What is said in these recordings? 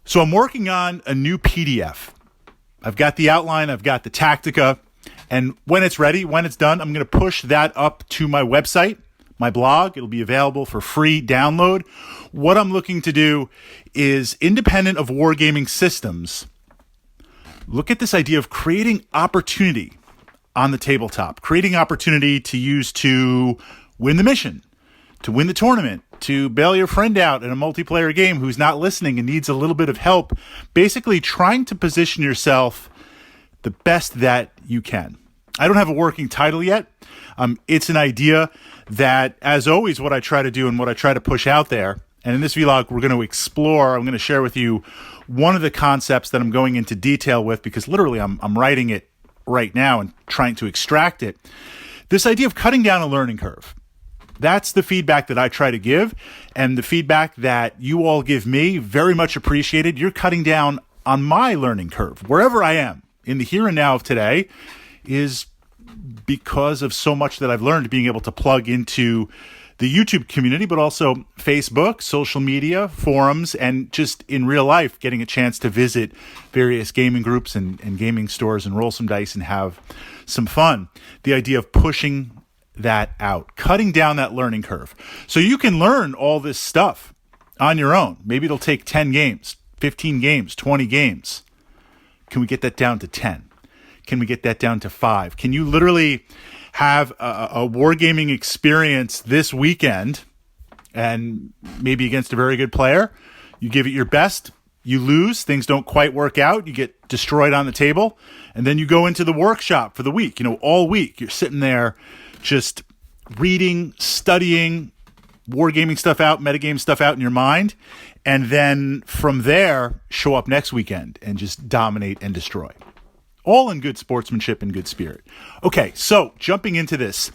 So I'm working on a new PDF. I've got the outline, I've got the Tactica, and when it's ready, when it's done, I'm going to push that up to my website, my blog. It'll be available for free download. What I'm looking to do is, independent of wargaming systems, look at this idea of creating opportunity on the tabletop, creating opportunity to use to win the mission, to win the tournament, to bail your friend out in a multiplayer game who's not listening and needs a little bit of help. Basically trying to position yourself the best that you can. I don't have a working title yet. It's an idea that, as always, what I try to do and what I try to push out there. And in this vlog, we're going to explore, I'm going to share with you one of the concepts that I'm going into detail with, because literally I'm writing it right now and trying to extract it. This idea of cutting down a learning curve. That's the feedback that I try to give, and the feedback that you all give me, very much appreciated. You're cutting down on my learning curve, wherever I am, in the here and now of today, is because of so much that I've learned being able to plug into the YouTube community, but also Facebook, social media, forums, and just in real life, getting a chance to visit various gaming groups and gaming stores and roll some dice and have some fun. The idea of pushing that out, cutting down that learning curve. So you can learn all this stuff on your own. Maybe it'll take 10 games, 15 games, 20 games. Can we get that down to 10? Can we get that down to 5? Can you literally have a wargaming experience this weekend, and maybe against a very good player? You give it your best, you lose, things don't quite work out, you get destroyed on the table, and then you go into the workshop for the week. All week you're sitting there just reading, studying, wargaming stuff out, metagame stuff out in your mind, and then from there, show up next weekend and just dominate and destroy. All in good sportsmanship and good spirit. Okay, so jumping into this,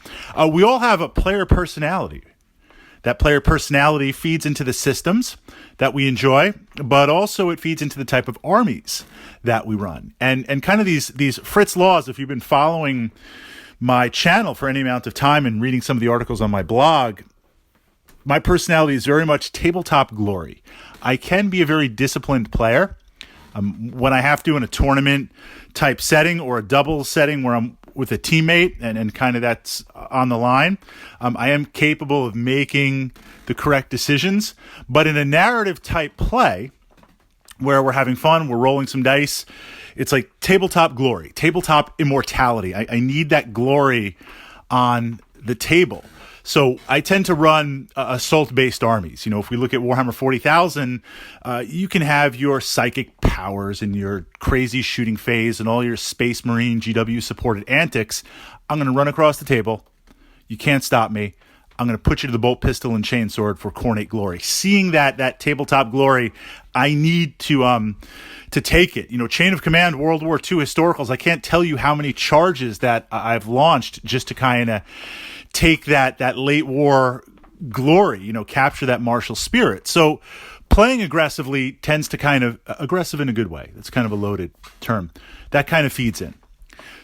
we all have a player personality. That player personality feeds into the systems that we enjoy, but also it feeds into the type of armies that we run. And kind of these Fritz laws, if you've been following my channel for any amount of time and reading some of the articles on my blog, my personality is very much tabletop glory. I can be a very disciplined player. When I have to in a tournament type setting or a doubles setting where I'm with a teammate and kind of that's on the line, I am capable of making the correct decisions. But in a narrative type play where we're having fun, we're rolling some dice, it's like tabletop glory, tabletop immortality. I need that glory on the table. So I tend to run assault-based armies. If we look at Warhammer 40,000, you can have your psychic powers and your crazy shooting phase and all your Space Marine GW-supported antics. I'm going to run across the table. You can't stop me. I'm going to put you to the bolt pistol and chainsword for cornate glory. Seeing that tabletop glory, I need to take it. Chain of Command, World War II historicals. I can't tell you how many charges that I've launched just to kind of take that late war glory, capture that martial spirit. So playing aggressively tends to kind of, aggressive in a good way. That's kind of a loaded term. That kind of feeds in.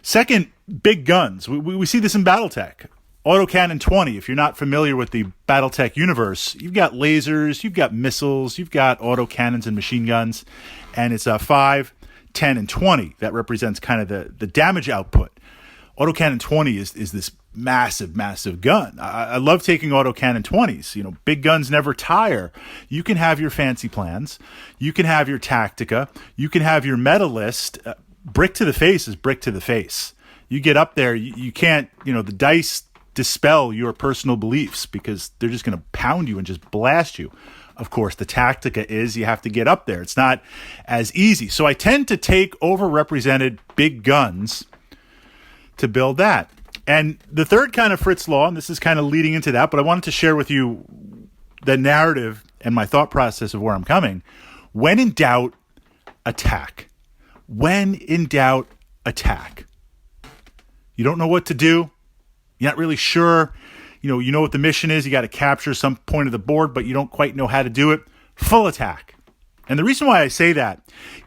Second, big guns. We see this in Battletech. Autocannon 20, if you're not familiar with the Battletech universe, you've got lasers, you've got missiles, you've got autocannons and machine guns, and it's 5, 10, and 20. That represents kind of the damage output. Autocannon 20 is this massive, massive gun. I love taking autocannon 20s. Big guns never tire. You can have your fancy plans. You can have your Tactica. You can have your meta list. Brick to the face is brick to the face. You get up there, you can't, the dice dispel your personal beliefs because they're just going to pound you and just blast you. Of course, the Tactica is you have to get up there. It's not as easy. So I tend to take overrepresented big guns to build that. And the third kind of Fritz law, and this is kind of leading into that, but I wanted to share with you the narrative and my thought process of where I'm coming. When in doubt, attack. When in doubt, attack. You don't know what to do. You're not really sure. You know what the mission is. You got to capture some point of the board, but you don't quite know how to do it. Full attack. And the reason why I say that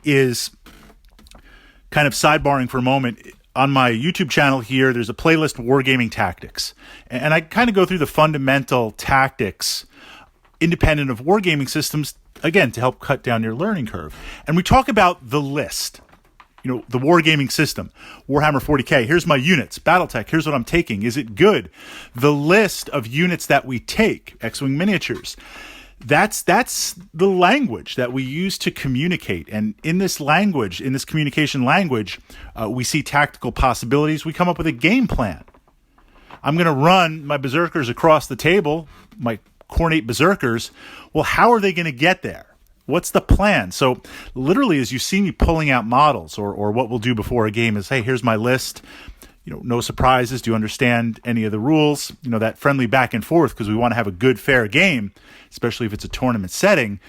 is kind of sidebarring for a moment. On my YouTube channel here, there's a playlist, Wargaming Tactics. And I kind of go through the fundamental tactics, independent of wargaming systems, again, to help cut down your learning curve. And we talk about the list, the wargaming system, Warhammer 40K. Here's my units, Battletech. Here's what I'm taking. Is it good? The list of units that we take, X-Wing miniatures. That's the language that we use to communicate. And in this language, in this communication language, we see tactical possibilities. We come up with a game plan. I'm going to run my berserkers across the table, my Khornate berserkers. Well, how are they going to get there? What's the plan? So literally, as you see me pulling out models, or what we'll do before a game is, hey, here's my list. No surprises. Do you understand any of the rules? That friendly back and forth, because we want to have a good, fair game, especially if it's a tournament setting.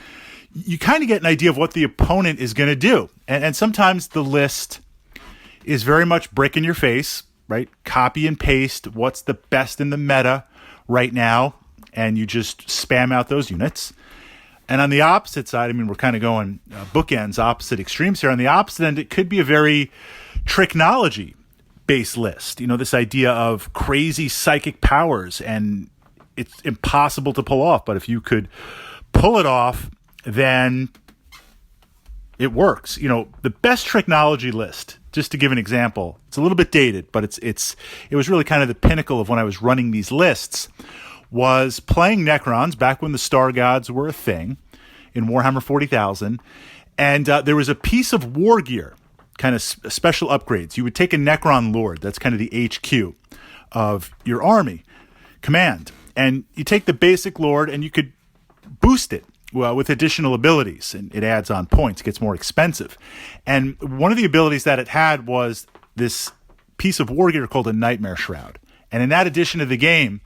You kind of get an idea of what the opponent is going to do. And sometimes the list is very much brick in your face, right? Copy and paste what's the best in the meta right now, and you just spam out those units. And on the opposite side, we're kind of going bookends, opposite extremes here. On the opposite end, it could be a very technology-based list. This idea of crazy psychic powers, and it's impossible to pull off. But if you could pull it off, then it works. The best technology list, just to give an example, it's a little bit dated, but it was really kind of the pinnacle of when I was running these lists, was playing Necrons back when the Star Gods were a thing in Warhammer 40,000. And there was a piece of war gear, kind of special upgrades. You would take a Necron Lord, that's kind of the HQ of your army command. And you take the basic Lord and you could boost it with additional abilities. And it adds on points, it gets more expensive. And one of the abilities that it had was this piece of war gear called a Nightmare Shroud. And in that edition of the game,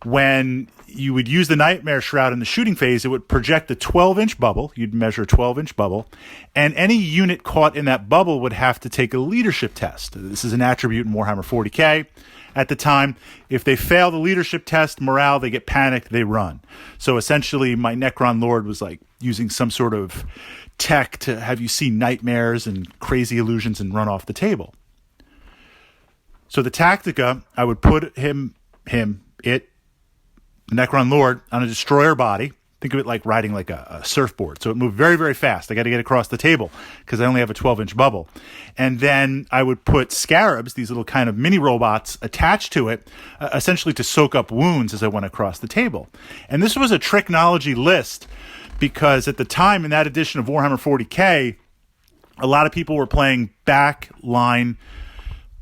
when you would use the Nightmare Shroud in the shooting phase, it would project a 12-inch bubble. You'd measure a 12-inch bubble. And any unit caught in that bubble would have to take a leadership test. This is an attribute in Warhammer 40K at the time. If they fail the leadership test, morale, they get panicked, they run. So essentially, my Necron Lord was like using some sort of tech to have you see nightmares and crazy illusions and run off the table. So the Tactica, I would put the Necron Lord, on a destroyer body. Think of it like riding like a surfboard. So it moved very, very fast. I got to get across the table because I only have a 12-inch bubble. And then I would put scarabs, these little kind of mini robots, attached to it, essentially to soak up wounds as I went across the table. And this was a technology list because at the time in that edition of Warhammer 40K, a lot of people were playing back line,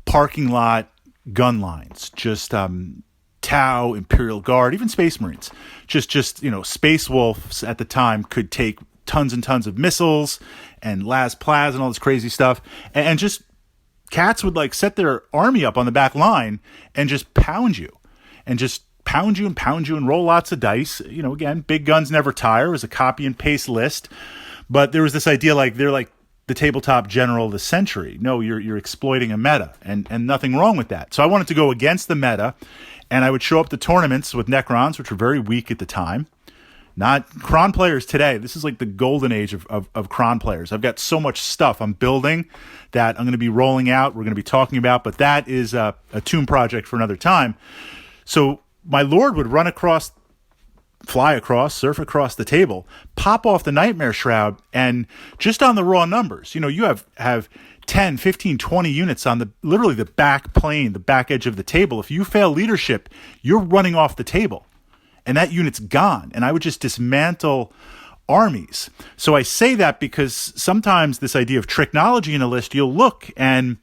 parking lot, gun lines. Just Tau, Imperial Guard, even Space Marines. Just Space Wolves at the time could take tons and tons of missiles and las plas and all this crazy stuff. And just cats would like set their army up on the back line and just pound you. And just pound you and roll lots of dice. Again, big guns never tire. It was a copy and paste list. But there was this idea like they're like the tabletop general of the century. No, you're exploiting a meta, and nothing wrong with that. So I wanted to go against the meta. And I would show up to tournaments with Necrons, which were very weak at the time. Not Cron players today. This is like the golden age of Cron players. I've got so much stuff I'm building that I'm going to be rolling out, we're going to be talking about, but that is a tomb project for another time. So my Lord would run across, fly across, surf across the table, pop off the Nightmare Shroud, and just on the raw numbers, you have 10, 15, 20 units on literally the back plane, the back edge of the table. If you fail leadership, you're running off the table and that unit's gone. And I would just dismantle armies. So I say that because sometimes this idea of technology in a list, you'll look and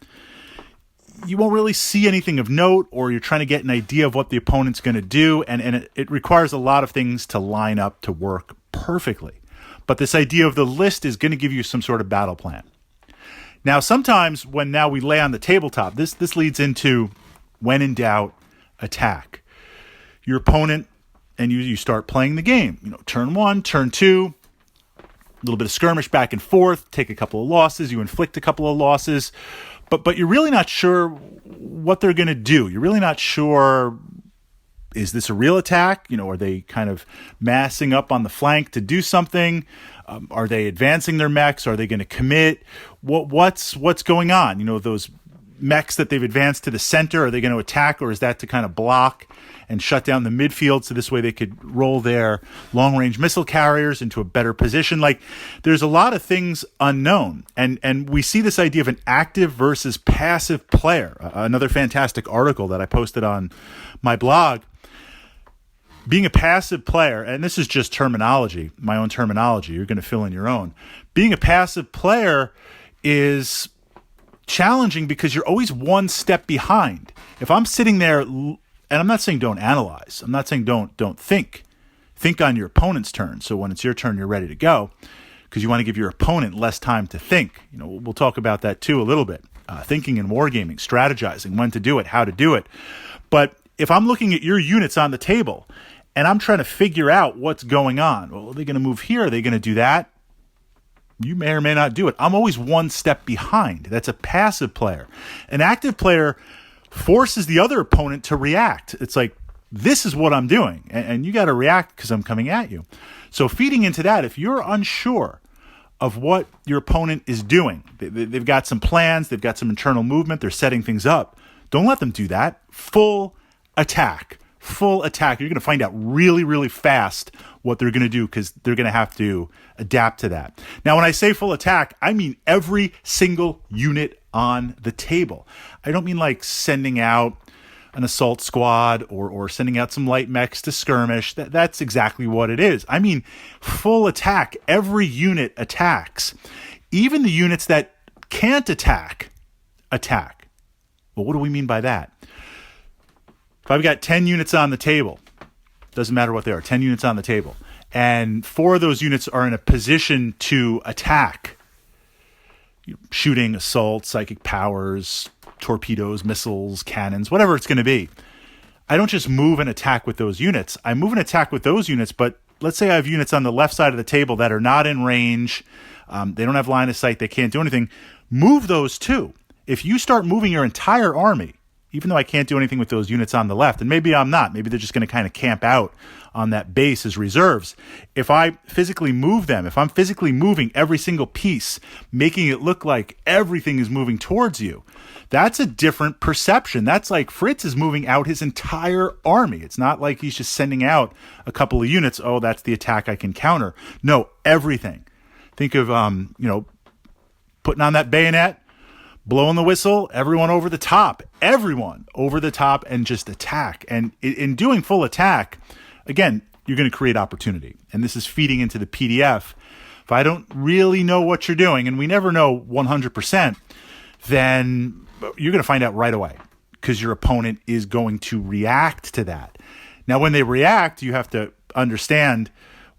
you won't really see anything of note, or you're trying to get an idea of what the opponent's going to do. And it requires a lot of things to line up to work perfectly. But this idea of the list is going to give you some sort of battle plan. Now, sometimes when now we lay on the tabletop, this leads into when in doubt, attack. Your opponent, and you start playing the game. Turn 1, turn 2, a little bit of skirmish back and forth, take a couple of losses, you inflict a couple of losses, but you're really not sure what they're going to do. You're really not sure, is this a real attack? Are they kind of massing up on the flank to do something? Are they advancing their mechs? Are they going to commit? What's going on? Those mechs that they've advanced to the center, are they going to attack, or is that to kind of block and shut down the midfield so this way they could roll their long-range missile carriers into a better position? Like, there's a lot of things unknown. And we see this idea of an active versus passive player. Another fantastic article that I posted on my blog. Being a passive player, and this is just terminology, my own terminology, you're going to fill in your own. Being a passive player is challenging because you're always one step behind. If I'm sitting there, and I'm not saying don't analyze, I'm not saying don't think. Think on your opponent's turn. So when it's your turn, you're ready to go, because you want to give your opponent less time to think. We'll talk about that too a little bit. Thinking in wargaming, strategizing, when to do it, how to do it. But if I'm looking at your units on the table and I'm trying to figure out what's going on, well, are they going to move here? Are they going to do that? You may or may not do it. I'm always one step behind. That's a passive player. An active player forces the other opponent to react. It's like, this is what I'm doing, and you got to react because I'm coming at you. So feeding into that, if you're unsure of what your opponent is doing, they've got some plans, they've got some internal movement, they're setting things up, don't let them do that. Full attack. Full attack. You're going to find out really, really fast what they're going to do, because they're going to have to adapt to that. Now, when I say full attack, I mean every single unit on the table. I don't mean like sending out an assault squad or sending out some light mechs to skirmish. That's exactly what it is. I mean full attack. Every unit attacks. Even the units that can't attack. Well, what do we mean by that? If I've got 10 units on the table, doesn't matter what they are, 10 units on the table, and 4 of those units are in a position to attack, shooting, assault, psychic powers, torpedoes, missiles, cannons, whatever it's going to be. I don't just move and attack with those units. I move and attack with those units, but let's say I have units on the left side of the table that are not in range. They don't have line of sight. They can't do anything. Move those too. If you start moving your entire army, even though I can't do anything with those units on the left, and maybe I'm not, maybe they're just going to kind of camp out on that base as reserves. If I physically move them, if I'm physically moving every single piece, making it look like everything is moving towards you, that's a different perception. That's like Fritz is moving out his entire army. It's not like he's just sending out a couple of units. Oh, that's the attack I can counter. No, everything. Think of, putting on that bayonet, blowing the whistle, everyone over the top, and just attack. And in doing full attack, again, you're going to create opportunity. And this is feeding into the PDF. If I don't really know what you're doing, and we never know 100%, then you're going to find out right away, because your opponent is going to react to that. Now, when they react, you have to understand,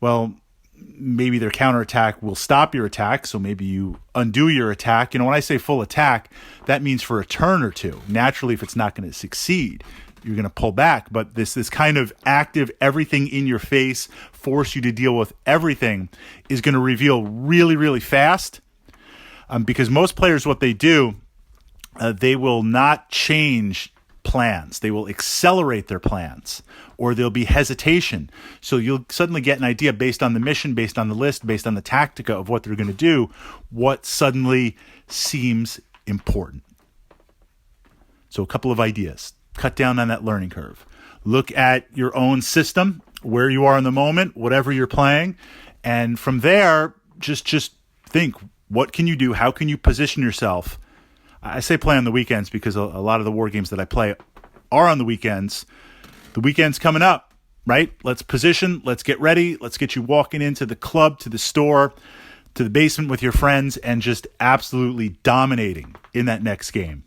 well, maybe their counterattack will stop your attack, so maybe you undo your attack. When I say full attack, that means for a turn or two. Naturally, if it's not going to succeed, you're going to pull back. But this kind of active, everything in your face, force you to deal with everything, is going to reveal really, really fast. Because most players, what they do, they will not change plans. They will accelerate their plans, or there'll be hesitation. So you'll suddenly get an idea based on the mission, based on the list, based on the tactica of what they're going to do, what suddenly seems important. So a couple of ideas. Cut down on that learning curve. Look at your own system, where you are in the moment, whatever you're playing, and from there, just think, what can you do? How can you position yourself? I say play on the weekends because a lot of the war games that I play are on the weekends. The weekend's coming up, right? Let's position, let's get ready, let's get you walking into the club, to the store, to the basement with your friends, and just absolutely dominating in that next game.